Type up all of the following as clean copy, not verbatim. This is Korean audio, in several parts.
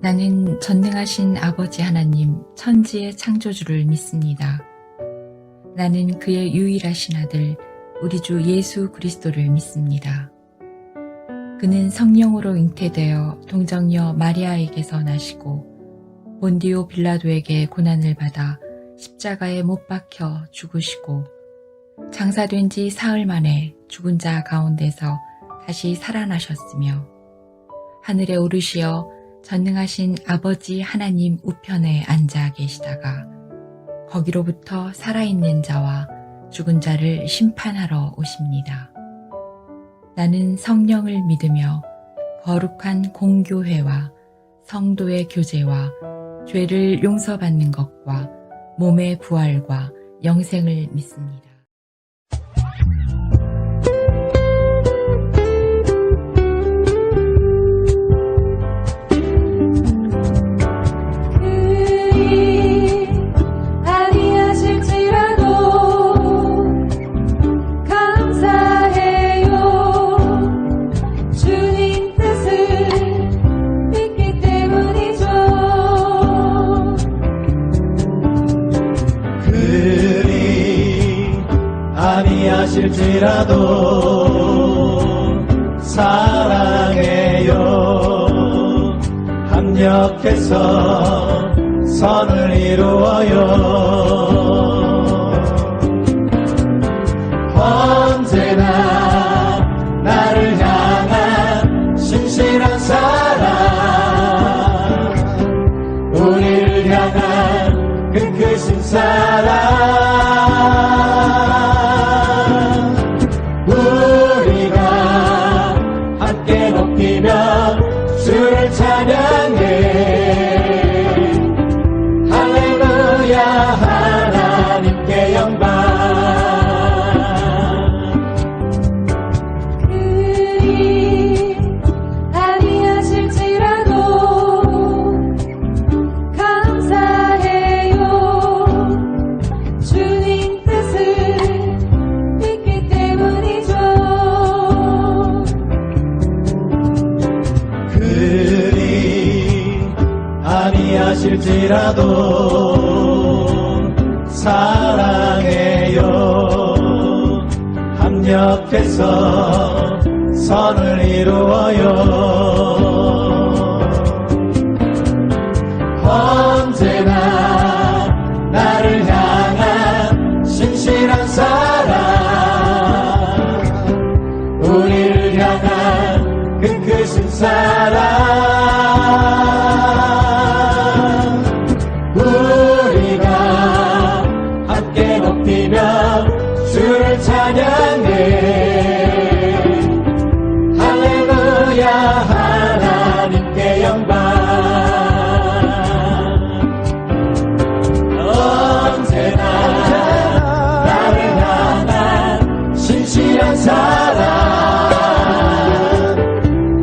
나는 전능하신 아버지 하나님 천지의 창조주를 믿습니다. 나는 그의 유일하신 아들 우리 주 예수 그리스도를 믿습니다. 그는 성령으로 잉태되어 동정녀 마리아에게서 나시고 본디오 빌라도에게 고난을 받아 십자가에 못 박혀 죽으시고 장사된 지 사흘 만에 죽은 자 가운데서 다시 살아나셨으며 하늘에 오르시어 전능하신 아버지 하나님 우편에 앉아 계시다가 거기로부터 살아있는 자와 죽은 자를 심판하러 오십니다. 나는 성령을 믿으며 거룩한 공교회와 성도의 교제와 죄를 용서받는 것과 몸의 부활과 영생을 믿습니다. 아니하실지라도 사랑해요. 합력해서 선을 이루어요. 언제나 나를 향한 신실한 사랑, 우리를 향한 그 크신 사랑, 주를 찬양해. 할렐루야 하나님께 영광. 그리 아니하실지라도 감사해요. 주님 뜻을 믿기 때문이죠. 아니하실지라도 사랑해요. 합력해서 선을 이루어요. 언제나 나를 향한 신실한 사랑, 우리를 향한 그 크신 사랑, 주를 찬양해. 할렐루야 하나님께 영광. 언제나 나를 향한 신실한 사랑,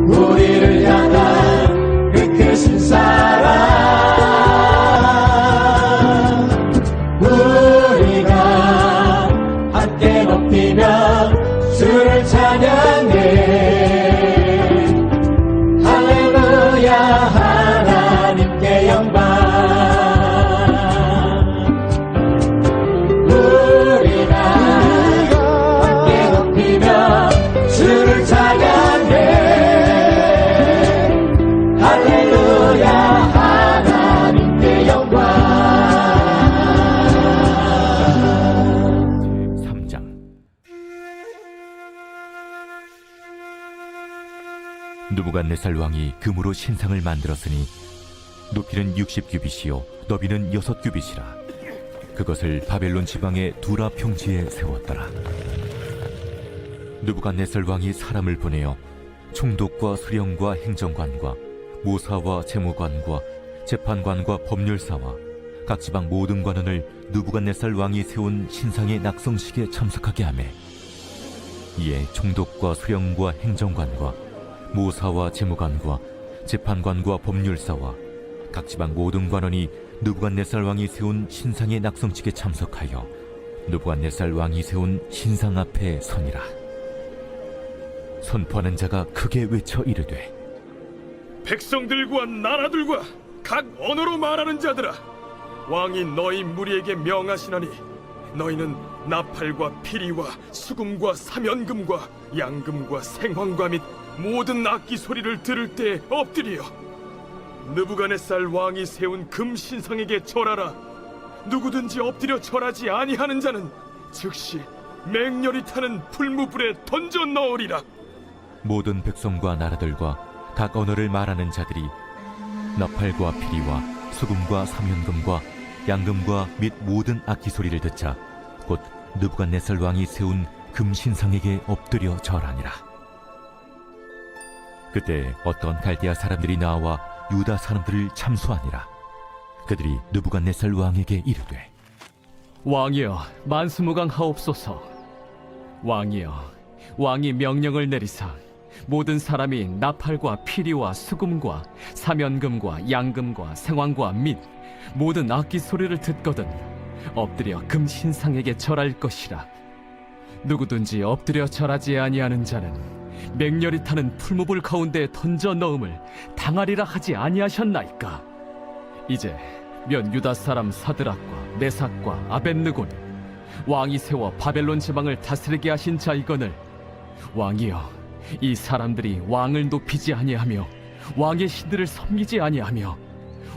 우리를 향한 그 크신 사랑, 주를 찬양해. 할렐루야 하나님께 영광. 우리가 함께 높이며 주를 찬양해. 할렐루야 하나님께 영광. 느부갓네살 왕이 금으로 신상을 만들었으니 높이는 60규빗이요 너비는 6규빗이라. 그것을 바벨론 지방의 두라 평지에 세웠더라. 느부갓네살 왕이 사람을 보내어 총독과 수령과 행정관과 모사와 재무관과 재판관과 법률사와 각 지방 모든 관원을 느부갓네살 왕이 세운 신상의 낙성식에 참석하게 하며, 이에 총독과 수령과 행정관과 모사와 재무관과 재판관과 법률사와 각 지방 모든 관원이 느부갓네살 왕이 세운 신상의 낙성식에 참석하여 느부갓네살 왕이 세운 신상 앞에 서니라. 선포하는 자가 크게 외쳐 이르되, 백성들과 나라들과 각 언어로 말하는 자들아, 왕이 너희 무리에게 명하시나니 너희는 나팔과 피리와 수금과 사면금과 양금과 생황과 및 모든 악기 소리를 들을 때 엎드려 느부갓네살 왕이 세운 금 신상에게 절하라. 누구든지 엎드려 절하지 아니하는 자는 즉시 맹렬히 타는 풀무불에 던져 넣으리라. 모든 백성과 나라들과 각 언어를 말하는 자들이 나팔과 피리와 수금과 사면금과 양금과 및 모든 악기 소리를 듣자 곧 느부갓네살 왕이 세운 금 신상에게 엎드려 절하니라. 그때 어떤 갈대아 사람들이 나와 유다 사람들을 참수하니라. 그들이 느부갓네살 왕에게 이르되, 왕이여, 만수무강하옵소서. 왕이여, 왕이 명령을 내리사 모든 사람이 나팔과 피리와 수금과 사면금과 양금과 생황과 및 모든 악기 소리를 듣거든 엎드려 금 신상에게 절할 것이라. 누구든지 엎드려 절하지 아니하는 자는 맹렬히 타는 풀무불 가운데 던져 넣음을 당하리라 하지 아니하셨나이까. 이제 면 유다 사람 사드락과 메삭과 아벳느고는 왕이 세워 바벨론 지방을 다스리게 하신 자이거늘, 왕이여, 이 사람들이 왕을 높이지 아니하며 왕의 신들을 섬기지 아니하며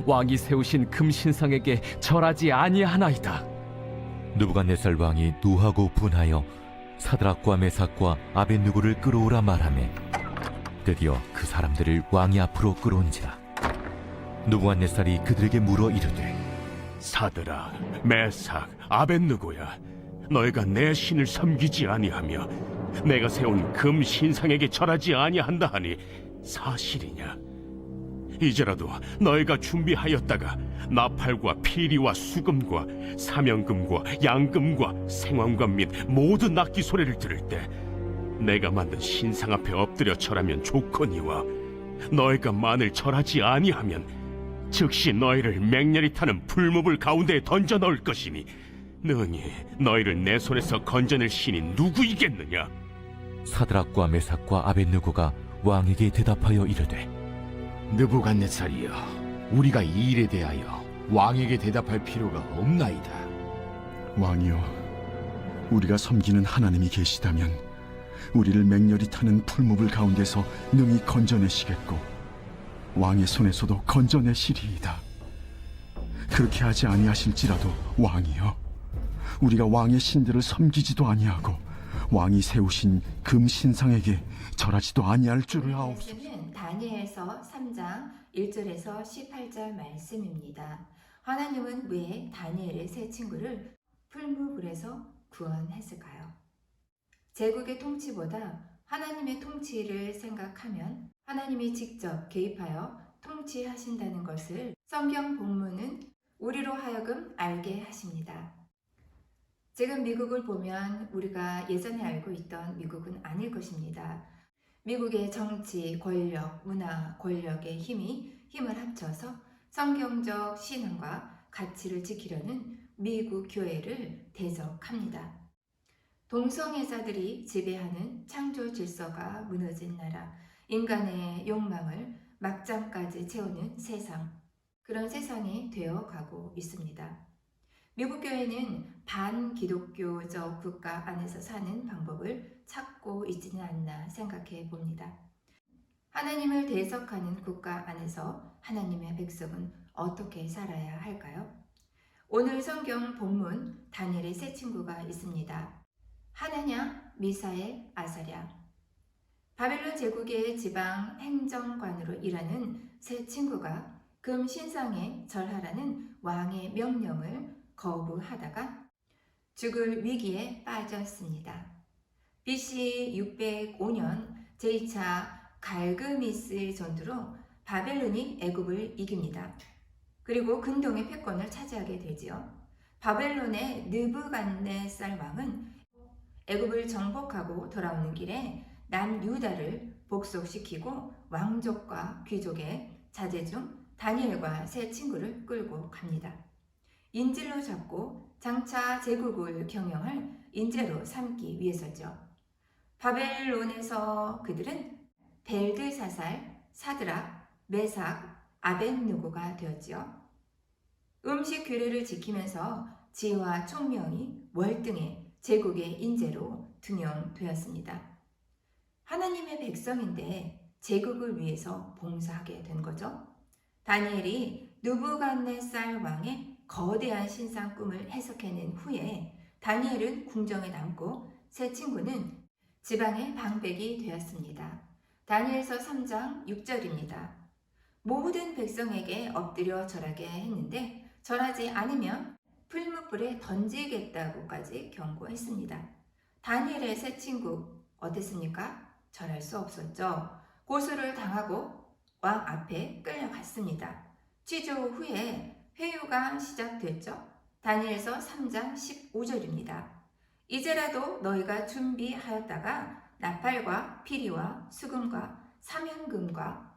왕이 세우신 금 신상에게 절하지 아니하나이다. 느부갓네살 왕이 노하고 분하여 사드락과 메삭과 아벳느고를 끌어오라 말하매 드디어 그 사람들을 왕이 앞으로 끌어온지라. 느부갓네살이 그들에게 물어 이르되, 사드락, 메삭, 아벳느고야, 너희가 내 신을 섬기지 아니하며 내가 세운 금 신상에게 절하지 아니한다 하니 사실이냐? 이제라도 너희가 준비하였다가 나팔과 피리와 수금과 사면금과 양금과 생황금 및 모든 악기 소리를 들을 때 내가 만든 신상 앞에 엎드려 절하면 좋거니와, 너희가 만일 절하지 아니하면 즉시 너희를 맹렬히 타는 풀무불 가운데에 던져 넣을 것이니 능히 너희를 내 손에서 건져낼 신이 누구이겠느냐? 사드락과 메삭과 아벳느고가 왕에게 대답하여 이르되, 느부갓네살이여, 우리가 이 일에 대하여 왕에게 대답할 필요가 없나이다. 왕이여, 우리가 섬기는 하나님이 계시다면 우리를 맹렬히 타는 풀무불 가운데서 능히 건져내시겠고 왕의 손에서도 건져내시리이다. 그렇게 하지 아니하실지라도 왕이여, 우리가 왕의 신들을 섬기지도 아니하고 왕이 세우신 금 신상에게 절하지도 아니할 줄을 아옵소서. 말씀은 다니엘서 3장 1절에서 18절 말씀입니다. 하나님은 왜 다니엘의 세 친구를 풀무불에서 구원했을까요? 제국의 통치보다 하나님의 통치를 생각하면 하나님이 직접 개입하여 통치하신다는 것을 성경 본문은 우리로 하여금 알게 하십니다. 지금 미국을 보면 우리가 예전에 알고 있던 미국은 아닐 것입니다. 미국의 정치, 권력, 문화, 권력의 힘을 합쳐서 성경적 신앙과 가치를 지키려는 미국 교회를 대적합니다. 동성애자들이 지배하는 창조 질서가 무너진 나라, 인간의 욕망을 막장까지 채우는 세상, 그런 세상이 되어가고 있습니다. 미국 교회는 반기독교적 국가 안에서 사는 방법을 찾고 있지는 않나 생각해 봅니다. 하나님을 대적하는 국가 안에서 하나님의 백성은 어떻게 살아야 할까요? 오늘 성경 본문 다니엘의 세 친구가 있습니다. 하나냐, 미사엘, 아사랴. 바벨론 제국의 지방 행정관으로 일하는 세 친구가 금 신상에 절하라는 왕의 명령을 거부하다가 죽을 위기에 빠졌습니다. BC 605년 제2차 갈그미스 전투로 바벨론이 애굽을 이깁니다. 그리고 근동의 패권을 차지하게 되지요. 바벨론의 느부갓네살 왕은 애굽을 정복하고 돌아오는 길에 남유다를 복속시키고 왕족과 귀족의 자제 중 다니엘과 세 친구를 끌고 갑니다. 인질로 잡고 장차 제국을 경영할 인재로 삼기 위해서죠. 바벨론에서 그들은 벨드사살, 사드락, 메삭, 아벳느고가 되었지요. 음식 규례를 지키면서 지혜와 총명이 월등히 제국의 인재로 등용되었습니다. 하나님의 백성인데 제국을 위해서 봉사하게 된 거죠. 다니엘이 느부갓네살 왕의 거대한 신상 꿈을 해석해낸 후에 다니엘은 궁정에 남고 세 친구는 지방의 방백이 되었습니다. 다니엘서 3장 6절입니다. 모든 백성에게 엎드려 절하게 했는데 절하지 않으면 풀무불에 던지겠다고까지 경고했습니다. 다니엘의 세 친구 어땠습니까? 절할 수 없었죠. 고소를 당하고 왕 앞에 끌려갔습니다. 취조 후에 회유가 시작됐죠. 다니엘서 3장 15절입니다. 이제라도 너희가 준비하였다가 나팔과 피리와 수금과 사면금과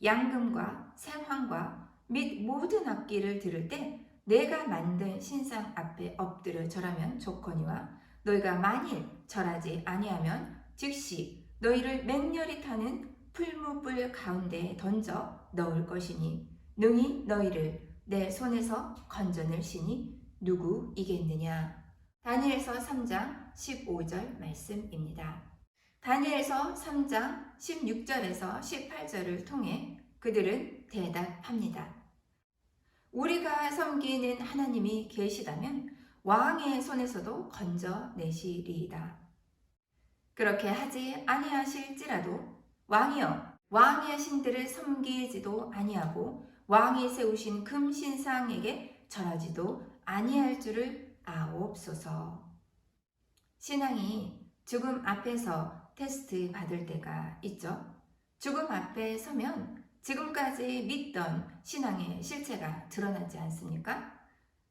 양금과 생황과 및 모든 악기를 들을 때 내가 만든 신상 앞에 엎드려 절하면 좋거니와 너희가 만일 절하지 아니하면 즉시 너희를 맹렬히 타는 풀무불 가운데에 던져 넣을 것이니 능히 너희를 내 손에서 건져낼 시니 누구이겠느냐. 다니엘서 3장 15절 말씀입니다. 다니엘서 3장 16절에서 18절을 통해 그들은 대답합니다. 우리가 섬기는 하나님이 계시다면 왕의 손에서도 건져내시리이다. 그렇게 하지 아니하실지라도 왕이여 왕의 신들을 섬기지도 아니하고 왕이 세우신 금신상에게 절하지도 아니할 줄을 아옵소서. 신앙이 죽음 앞에서 테스트 받을 때가 있죠. 죽음 앞에 서면 지금까지 믿던 신앙의 실체가 드러나지 않습니까?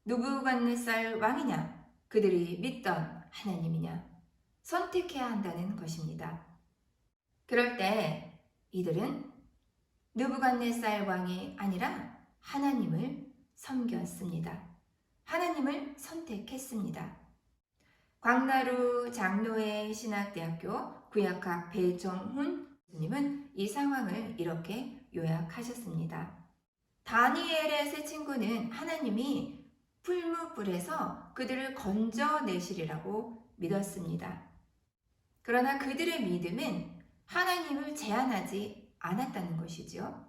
느부갓네살 왕이냐, 그들이 믿던 하나님이냐 선택해야 한다는 것입니다. 그럴 때 이들은 느부갓네살 왕이 아니라 하나님을 섬겼습니다. 하나님을 선택했습니다. 광나루 장로회 신학대학교 구약학 배정훈 교수님은 이 상황을 이렇게 요약하셨습니다. 다니엘의 세 친구는 하나님이 풀무불에서 그들을 건져내시리라고 믿었습니다. 그러나 그들의 믿음은 하나님을 제한하지 않았다는 것이지요.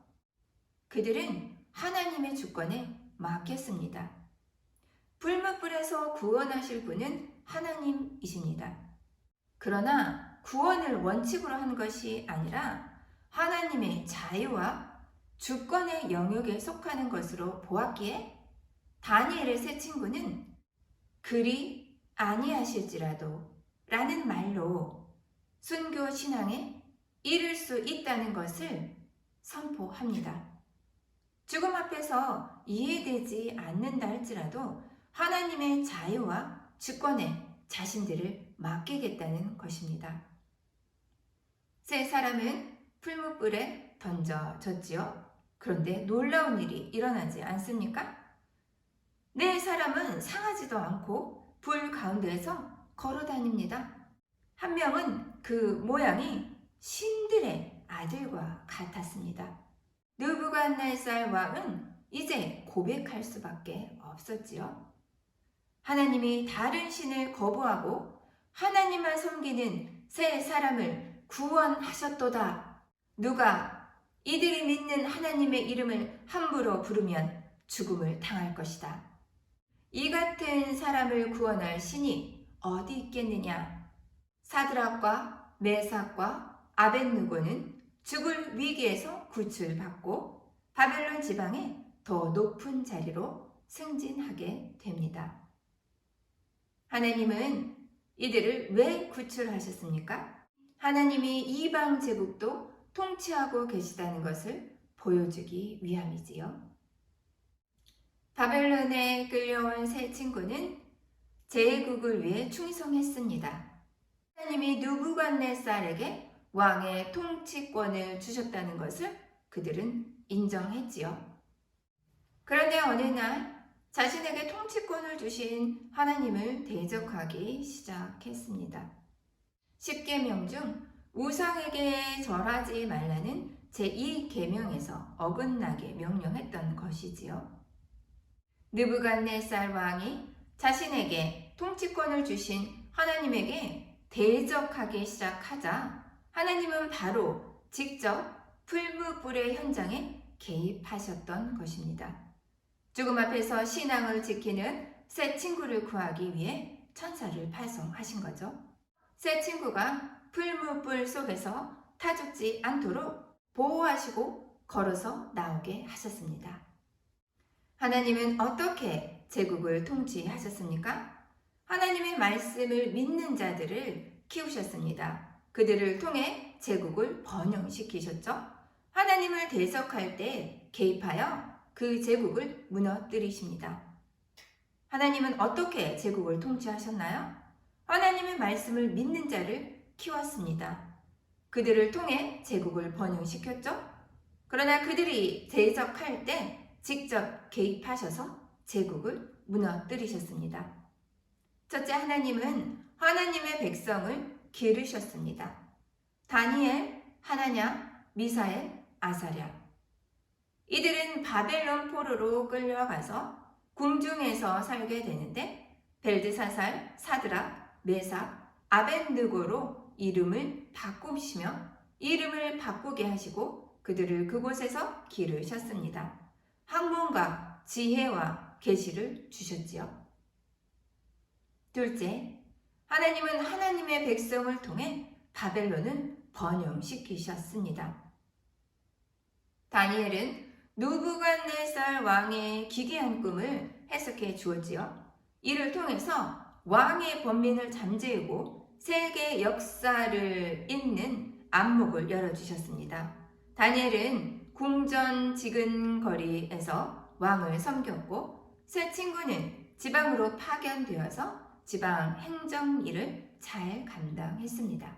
그들은 하나님의 주권에 맡겼습니다. 풀무불에서 구원하실 분은 하나님이십니다. 그러나 구원을 원칙으로 한 것이 아니라 하나님의 자유와 주권의 영역에 속하는 것으로 보았기에 다니엘의 세 친구는 그리 아니하실지라도 라는 말로 순교 신앙에 이를 수 있다는 것을 선포합니다. 죽음 앞에서 이해되지 않는다 할지라도 하나님의 자유와 주권에 자신들을 맡기겠다는 것입니다. 세 사람은 풀무불에 던져졌지요. 그런데 놀라운 일이 일어나지 않습니까? 네 사람은 상하지도 않고 불 가운데에서 걸어 다닙니다. 한 명은 그 모양이 신들의 아들과 같았습니다. 느부갓네살 왕은 이제 고백할 수밖에 없었지요. 하나님이 다른 신을 거부하고 하나님만 섬기는 세 사람을 구원하셨도다. 누가 이들이 믿는 하나님의 이름을 함부로 부르면 죽음을 당할 것이다. 이 같은 사람을 구원할 신이 어디 있겠느냐. 사드락과 메삭과 아벳느고는 죽을 위기에서 구출받고 바벨론 지방의 더 높은 자리로 승진하게 됩니다. 하나님은 이들을 왜 구출하셨습니까? 하나님이 이방 제국도 통치하고 계시다는 것을 보여주기 위함이지요. 바벨론에 끌려온 세 친구는 제국을 위해 충성했습니다. 하나님이 느부갓네살에게 왕의 통치권을 주셨다는 것을 그들은 인정했지요. 그런데 어느 날 자신에게 통치권을 주신 하나님을 대적하기 시작했습니다. 10계명 중 우상에게 절하지 말라는 제2계명에서 어긋나게 명령했던 것이지요. 느부갓네살 왕이 자신에게 통치권을 주신 하나님에게 대적하기 시작하자 하나님은 바로 직접 풀무불의 현장에 개입하셨던 것입니다. 죽음 앞에서 신앙을 지키는 새 친구를 구하기 위해 천사를 발송하신 거죠. 새 친구가 풀무불 속에서 타 죽지 않도록 보호하시고 걸어서 나오게 하셨습니다. 하나님은 어떻게 제국을 통치하셨습니까? 하나님의 말씀을 믿는 자들을 키우셨습니다. 그들을 통해 제국을 번영시키셨죠. 하나님을 대적할 때 개입하여 그 제국을 무너뜨리십니다. 하나님은 어떻게 제국을 통치하셨나요? 하나님의 말씀을 믿는 자를 키웠습니다. 그들을 통해 제국을 번영시켰죠. 그러나 그들이 대적할 때 직접 개입하셔서 제국을 무너뜨리셨습니다. 첫째, 하나님은 하나님의 백성을 기르셨습니다. 다니엘, 하나냐, 미사엘, 아사랴. 이들은 바벨론 포로로 끌려가서 궁중에서 살게 되는데 벨드사살, 사드락, 메삭, 아벳느고로 이름을 바꾸시며 이름을 바꾸게 하시고 그들을 그곳에서 기르셨습니다. 학문과 지혜와 계시를 주셨지요. 둘째, 하나님은 하나님의 백성을 통해 바벨론은 번영시키셨습니다. 다니엘은 느부갓네살 왕의 기괴한 꿈을 해석해 주었지요. 이를 통해서 왕의 번민을 잠재우고 세계 역사를 잇는 안목을 열어주셨습니다. 다니엘은 궁전 지근거리에서 왕을 섬겼고 새 친구는 지방으로 파견되어서 지방 행정 일을 잘 감당했습니다.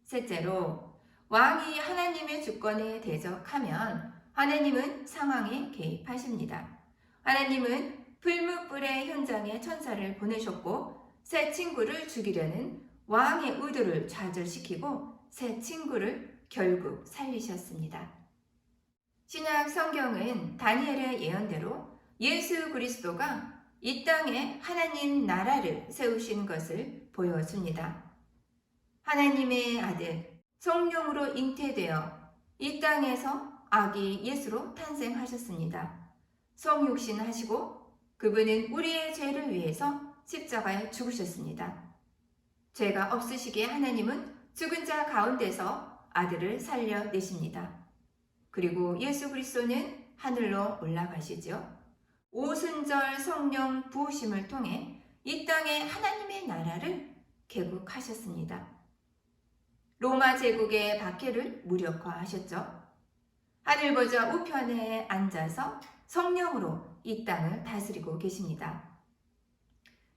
셋째로, 왕이 하나님의 주권에 대적하면 하나님은 상황에 개입하십니다. 하나님은 풀무불의 현장에 천사를 보내셨고 새 친구를 죽이려는 왕의 의도를 좌절시키고 새 친구를 결국 살리셨습니다. 신약 성경은 다니엘의 예언대로 예수 그리스도가 이 땅에 하나님 나라를 세우신 것을 보여줍니다. 하나님의 아들, 성령으로 잉태되어 이 땅에서 아기 예수로 탄생하셨습니다. 성육신 하시고 그분은 우리의 죄를 위해서 십자가에 죽으셨습니다. 죄가 없으시기에 하나님은 죽은 자 가운데서 아들을 살려내십니다. 그리고 예수 그리스도는 하늘로 올라가시죠. 오순절 성령 부으심을 통해 이 땅에 하나님의 나라를 개국하셨습니다. 로마 제국의 박해를 무력화하셨죠. 하늘보좌 우편에 앉아서 성령으로 이 땅을 다스리고 계십니다.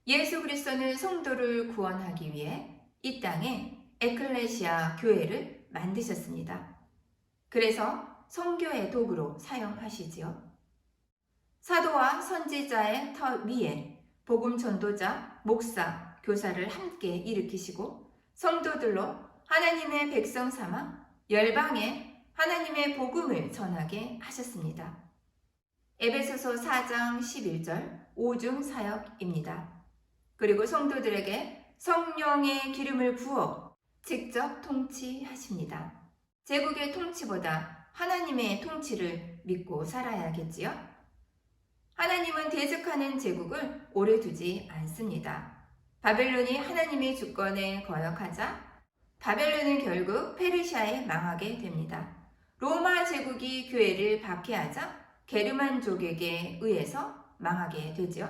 예수 그리스도는 성도를 구원하기 위해 이 땅에 에클레시아 교회를 만드셨습니다. 그래서 선교의 도구로 사용하시지요. 사도와 선지자의 터 위에 복음 전도자, 목사, 교사를 함께 일으키시고 성도들로 하나님의 백성 삼아 열방에 하나님의 복음을 전하게 하셨습니다. 에베소서 4장 11절 오중 사역입니다. 그리고 성도들에게 성령의 기름을 부어 직접 통치하십니다. 제국의 통치보다 하나님의 통치를 믿고 살아야겠지요? 하나님은 대적하는 제국을 오래 두지 않습니다. 바벨론이 하나님의 주권에 거역하자 바벨론은 결국 페르시아에 망하게 됩니다. 로마 제국이 교회를 박해하자 게르만족에게 의해서 망하게 되죠.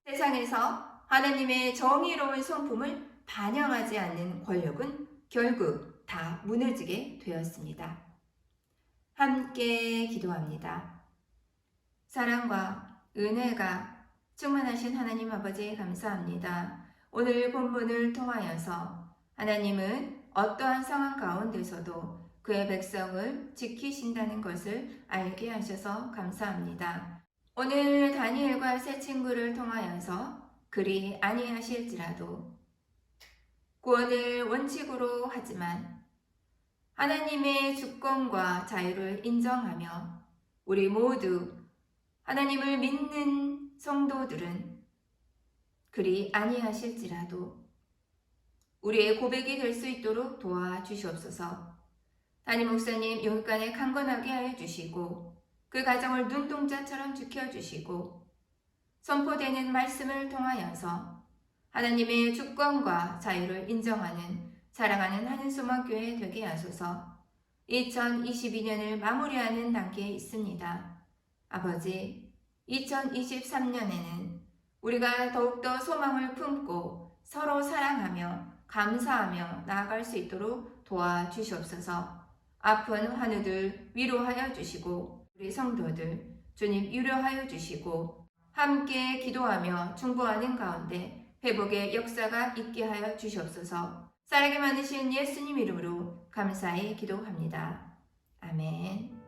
세상에서 하나님의 정의로운 성품을 반영하지 않는 권력은 결국 다 무너지게 되었습니다. 함께 기도합니다. 사랑과 은혜가 충만하신 하나님 아버지 감사합니다. 오늘 본문을 통하여서 하나님은 어떠한 상황 가운데서도 그의 백성을 지키신다는 것을 알게 하셔서 감사합니다. 오늘 다니엘과 새 친구를 통하여서 그리 아니하실지라도 구원을 원칙으로 하지만 하나님의 주권과 자유를 인정하며 우리 모두 하나님을 믿는 성도들은 그리 아니하실지라도 우리의 고백이 될 수 있도록 도와주시옵소서. 담임 목사님 용육간에 강건하게 하여 주시고 그 가정을 눈동자처럼 지켜주시고 선포되는 말씀을 통하여서 하나님의 주권과 자유를 인정하는 사랑하는 하늘소망교회 되게 하소서. 2022년을 마무리하는 단계에 있습니다. 아버지, 2023년에는 우리가 더욱더 소망을 품고 서로 사랑하며 감사하며 나아갈 수 있도록 도와주시옵소서. 아픈 환우들 위로하여 주시고 우리 성도들 주님 위로하여 주시고 함께 기도하며 중보하는 가운데 회복의 역사가 있게 하여 주시옵소서. 사랑이 많으신 예수님 이름으로 감사히 기도합니다. 아멘.